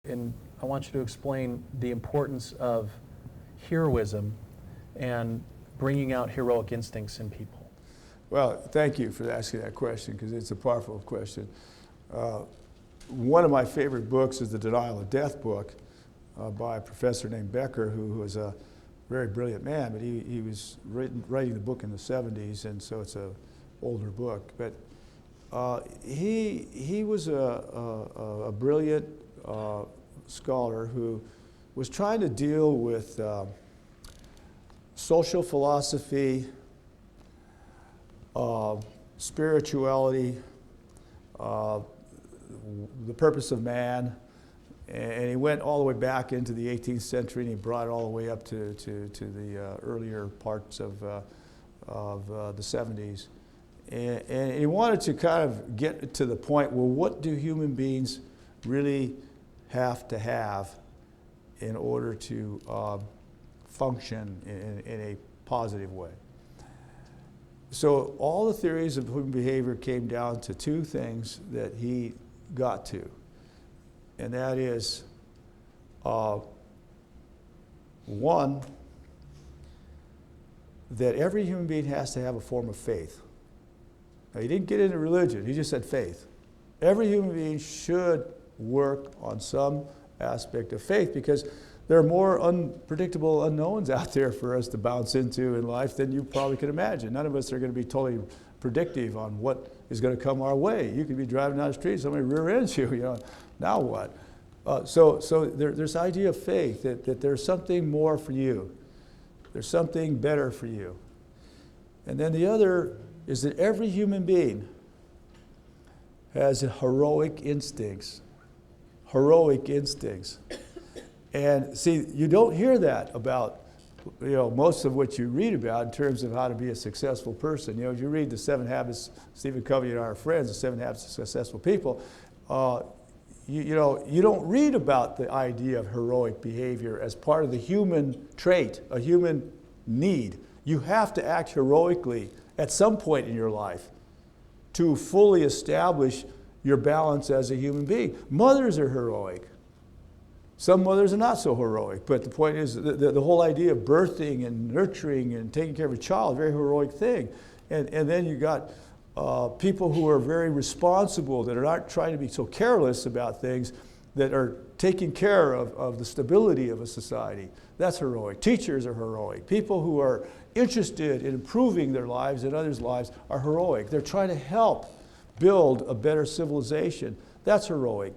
And I want you to explain the importance of heroism and bringing out heroic instincts in people. Well, thank you for asking that question, because it's a powerful question. One of my favorite books is the Denial of Death book by a professor named Baca, who was a very brilliant man, but he was writing the book in the 70s, and so it's an older book. But he was a brilliant scholar who was trying to deal with social philosophy, spirituality, the purpose of man, and he went all the way back into the 18th century, and he brought it all the way up to the earlier parts of the 70s. And he wanted to kind of get to the point, well, what do human beings really have to have in order to function in a positive way? So all the theories of human behavior came down to two things that he got to. And that is, one, that every human being has to have a form of faith. Now, he didn't get into religion, he just said faith. Every human being should work on some aspect of faith, because there are more unpredictable unknowns out there for us to bounce into in life than you probably could imagine. None of us are going to be totally predictive on what is going to come our way. You could be driving down the street, somebody rear ends you, now what? So there's this idea of faith, that there's something more for you. There's something better for you. And then the other is that every human being has heroic instincts. Heroic instincts. And see, you don't hear that about most of what you read about in terms of how to be a successful person. If you read the 7 Habits, Stephen Covey and our friends, the 7 Habits of Successful People, you don't read about the idea of heroic behavior as part of the human trait, a human need. You have to act heroically at some point in your life to fully establish your balance as a human being. Mothers are heroic. Some mothers are not so heroic, but the point is the whole idea of birthing and nurturing and taking care of a child, a very heroic thing. And then you got people who are very responsible, that are not trying to be so careless about things, that are taking care of the stability of a society. That's heroic. Teachers are heroic. People who are interested in improving their lives and others' lives are heroic. They're trying to help build a better civilization. That's heroic.